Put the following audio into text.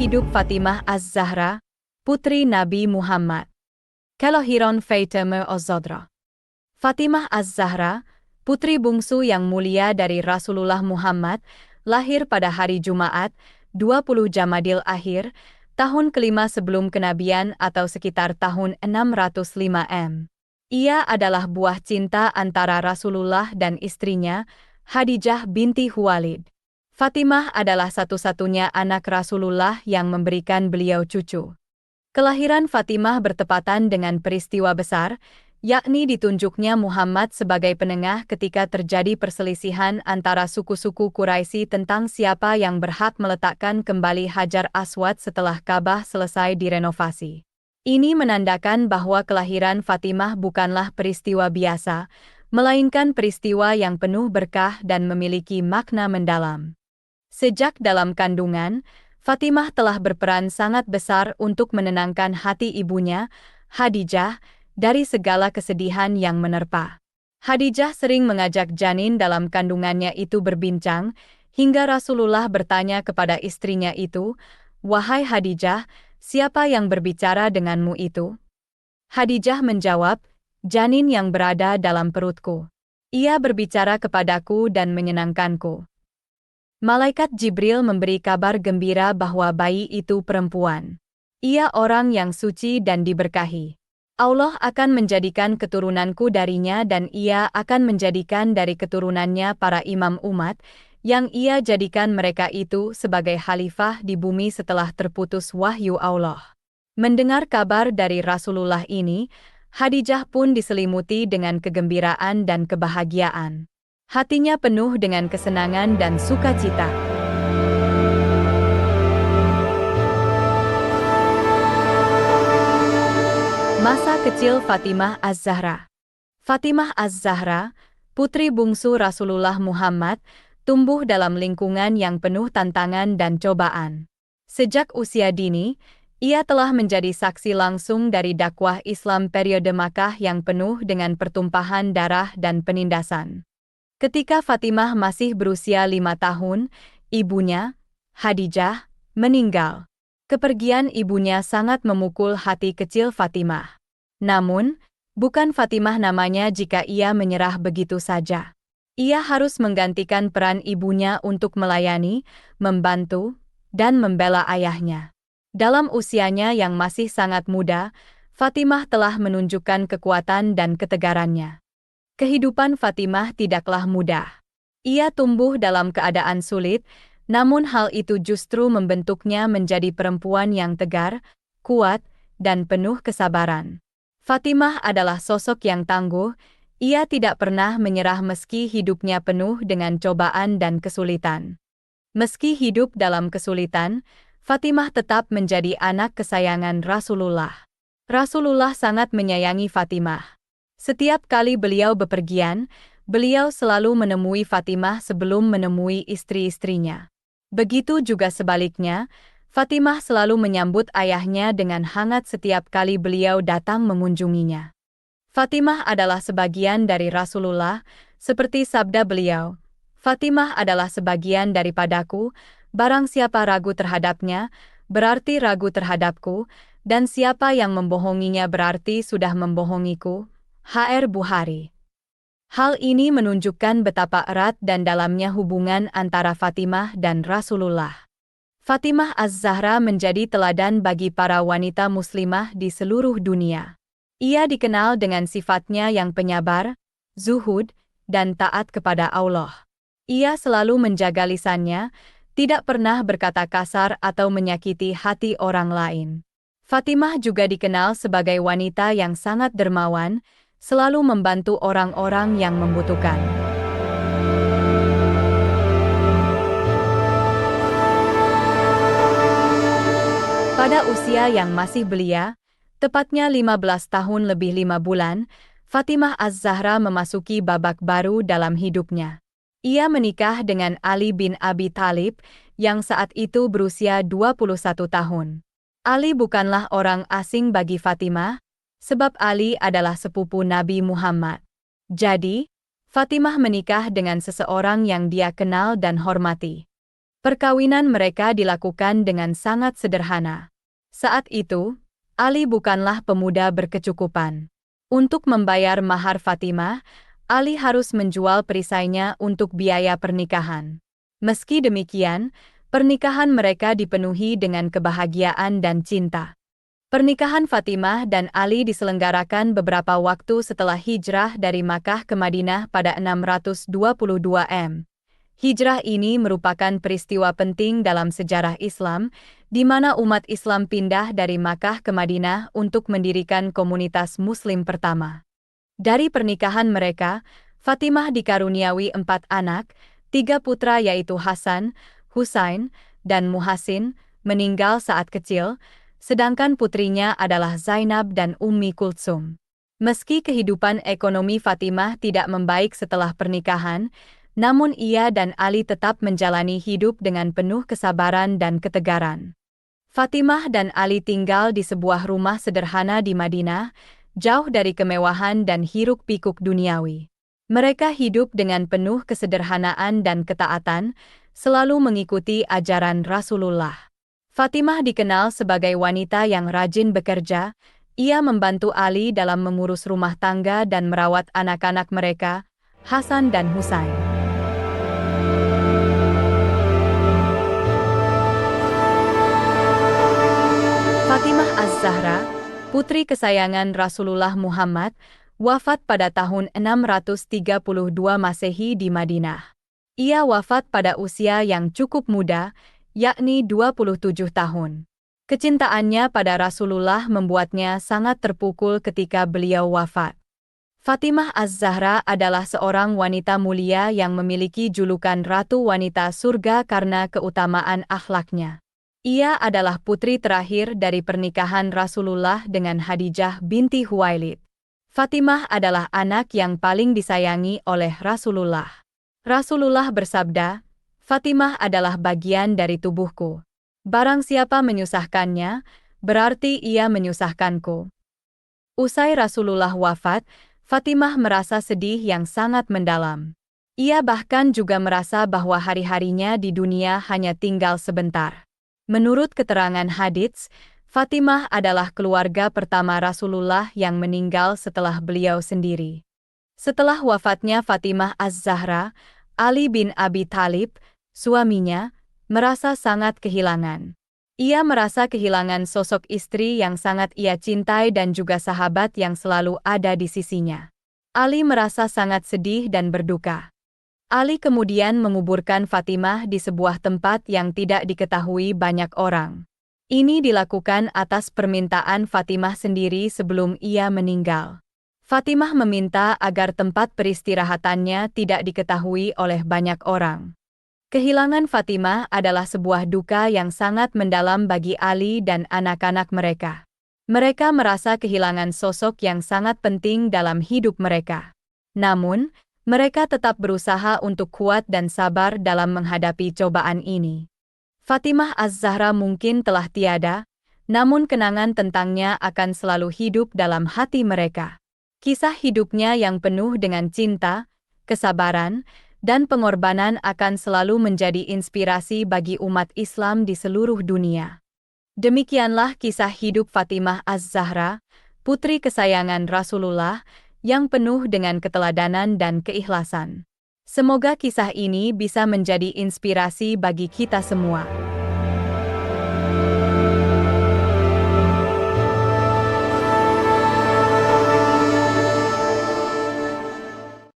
hidup Fatimah Az-Zahra, putri Nabi Muhammad. Kelahiran Fatimah Az-Zahra. Fatimah Az-Zahra, putri bungsu yang mulia dari Rasulullah Muhammad, lahir pada hari Jumat, 20 Jamadil Akhir, tahun kelima sebelum kenabian atau sekitar tahun 605 M. Ia adalah buah cinta antara Rasulullah dan istrinya, Khadijah binti Khuwailid. Fatimah adalah satu-satunya anak Rasulullah yang memberikan beliau cucu. Kelahiran Fatimah bertepatan dengan peristiwa besar, yakni ditunjuknya Muhammad sebagai penengah ketika terjadi perselisihan antara suku-suku Quraisy tentang siapa yang berhak meletakkan kembali Hajar Aswad setelah Ka'bah selesai direnovasi. Ini menandakan bahwa kelahiran Fatimah bukanlah peristiwa biasa, melainkan peristiwa yang penuh berkah dan memiliki makna mendalam. Sejak dalam kandungan, Fatimah telah berperan sangat besar untuk menenangkan hati ibunya, Khadijah, dari segala kesedihan yang menerpa. Khadijah sering mengajak janin dalam kandungannya itu berbincang, hingga Rasulullah bertanya kepada istrinya itu, "Wahai Khadijah, siapa yang berbicara denganmu itu?" Khadijah menjawab, "Janin yang berada dalam perutku. Ia berbicara kepadaku dan menyenangkanku." Malaikat Jibril memberi kabar gembira bahwa bayi itu perempuan. Ia orang yang suci dan diberkahi. Allah akan menjadikan keturunanku darinya dan ia akan menjadikan dari keturunannya para imam umat, yang ia jadikan mereka itu sebagai khalifah di bumi setelah terputus wahyu Allah. Mendengar kabar dari Rasulullah ini, Khadijah pun diselimuti dengan kegembiraan dan kebahagiaan. Hatinya penuh dengan kesenangan dan sukacita. Masa kecil Fatimah Az-Zahra. Fatimah Az-Zahra, putri bungsu Rasulullah Muhammad, tumbuh dalam lingkungan yang penuh tantangan dan cobaan. Sejak usia dini, ia telah menjadi saksi langsung dari dakwah Islam periode Makkah yang penuh dengan pertumpahan darah dan penindasan. Ketika Fatimah masih berusia 5 tahun, ibunya, Khadijah, meninggal. Kepergian ibunya sangat memukul hati kecil Fatimah. Namun, bukan Fatimah namanya jika ia menyerah begitu saja. Ia harus menggantikan peran ibunya untuk melayani, membantu, dan membela ayahnya. Dalam usianya yang masih sangat muda, Fatimah telah menunjukkan kekuatan dan ketegarannya. Kehidupan Fatimah tidaklah mudah. Ia tumbuh dalam keadaan sulit, namun hal itu justru membentuknya menjadi perempuan yang tegar, kuat, dan penuh kesabaran. Fatimah adalah sosok yang tangguh, ia tidak pernah menyerah meski hidupnya penuh dengan cobaan dan kesulitan. Meski hidup dalam kesulitan, Fatimah tetap menjadi anak kesayangan Rasulullah. Rasulullah sangat menyayangi Fatimah. Setiap kali beliau bepergian, beliau selalu menemui Fatimah sebelum menemui istri-istrinya. Begitu juga sebaliknya, Fatimah selalu menyambut ayahnya dengan hangat setiap kali beliau datang mengunjunginya. Fatimah adalah sebagian dari Rasulullah, seperti sabda beliau, "Fatimah adalah sebagian daripadaku, barang siapa ragu terhadapnya, berarti ragu terhadapku, dan siapa yang membohonginya berarti sudah membohongiku." H.R. Bukhari. Hal ini menunjukkan betapa erat dan dalamnya hubungan antara Fatimah dan Rasulullah. Fatimah Az-Zahra menjadi teladan bagi para wanita muslimah di seluruh dunia. Ia dikenal dengan sifatnya yang penyabar, zuhud, dan taat kepada Allah. Ia selalu menjaga lisannya, tidak pernah berkata kasar atau menyakiti hati orang lain. Fatimah juga dikenal sebagai wanita yang sangat dermawan, selalu membantu orang-orang yang membutuhkan. Pada usia yang masih belia, tepatnya 15 tahun lebih 5 bulan, Fatimah Az-Zahra memasuki babak baru dalam hidupnya. Ia menikah dengan Ali bin Abi Thalib, yang saat itu berusia 21 tahun. Ali bukanlah orang asing bagi Fatimah, sebab Ali adalah sepupu Nabi Muhammad. Jadi, Fatimah menikah dengan seseorang yang dia kenal dan hormati. Perkawinan mereka dilakukan dengan sangat sederhana. Saat itu, Ali bukanlah pemuda berkecukupan. Untuk membayar mahar Fatimah, Ali harus menjual perisainya untuk biaya pernikahan. Meski demikian, pernikahan mereka dipenuhi dengan kebahagiaan dan cinta. Pernikahan Fatimah dan Ali diselenggarakan beberapa waktu setelah hijrah dari Makkah ke Madinah pada 622 M. Hijrah ini merupakan peristiwa penting dalam sejarah Islam, di mana umat Islam pindah dari Makkah ke Madinah untuk mendirikan komunitas Muslim pertama. Dari pernikahan mereka, Fatimah dikaruniawi 4 anak, 3 putra yaitu Hasan, Husain, dan Muhsin, meninggal saat kecil, sedangkan putrinya adalah Zainab dan Ummi Kultsum. Meski kehidupan ekonomi Fatimah tidak membaik setelah pernikahan, namun ia dan Ali tetap menjalani hidup dengan penuh kesabaran dan ketegaran. Fatimah dan Ali tinggal di sebuah rumah sederhana di Madinah, jauh dari kemewahan dan hiruk-pikuk duniawi. Mereka hidup dengan penuh kesederhanaan dan ketaatan, selalu mengikuti ajaran Rasulullah. Fatimah dikenal sebagai wanita yang rajin bekerja. Ia membantu Ali dalam mengurus rumah tangga dan merawat anak-anak mereka, Hasan dan Husain. Fatimah Az-Zahra, putri kesayangan Rasulullah Muhammad, wafat pada tahun 632 Masehi di Madinah. Ia wafat pada usia yang cukup muda, yakni 27 tahun. Kecintaannya pada Rasulullah membuatnya sangat terpukul ketika beliau wafat. Fatimah Az-Zahra adalah seorang wanita mulia yang memiliki julukan Ratu Wanita Surga karena keutamaan akhlaknya. Ia adalah putri terakhir dari pernikahan Rasulullah dengan Khadijah binti Khuwailid. Fatimah adalah anak yang paling disayangi oleh Rasulullah. Rasulullah bersabda, "Fatimah adalah bagian dari tubuhku. Barang siapa menyusahkannya, berarti ia menyusahkanku." Usai Rasulullah wafat, Fatimah merasa sedih yang sangat mendalam. Ia bahkan juga merasa bahwa hari-harinya di dunia hanya tinggal sebentar. Menurut keterangan hadits, Fatimah adalah keluarga pertama Rasulullah yang meninggal setelah beliau sendiri. Setelah wafatnya Fatimah Az-Zahra, Ali bin Abi Thalib, suaminya, merasa sangat kehilangan. Ia merasa kehilangan sosok istri yang sangat ia cintai dan juga sahabat yang selalu ada di sisinya. Ali merasa sangat sedih dan berduka. Ali kemudian menguburkan Fatimah di sebuah tempat yang tidak diketahui banyak orang. Ini dilakukan atas permintaan Fatimah sendiri sebelum ia meninggal. Fatimah meminta agar tempat peristirahatannya tidak diketahui oleh banyak orang. Kehilangan Fatimah adalah sebuah duka yang sangat mendalam bagi Ali dan anak-anak mereka. Mereka merasa kehilangan sosok yang sangat penting dalam hidup mereka. Namun, mereka tetap berusaha untuk kuat dan sabar dalam menghadapi cobaan ini. Fatimah Az-Zahra mungkin telah tiada, namun kenangan tentangnya akan selalu hidup dalam hati mereka. Kisah hidupnya yang penuh dengan cinta, kesabaran, dan pengorbanan akan selalu menjadi inspirasi bagi umat Islam di seluruh dunia. Demikianlah kisah hidup Fatimah Az-Zahra, putri kesayangan Rasulullah, yang penuh dengan keteladanan dan keikhlasan. Semoga kisah ini bisa menjadi inspirasi bagi kita semua.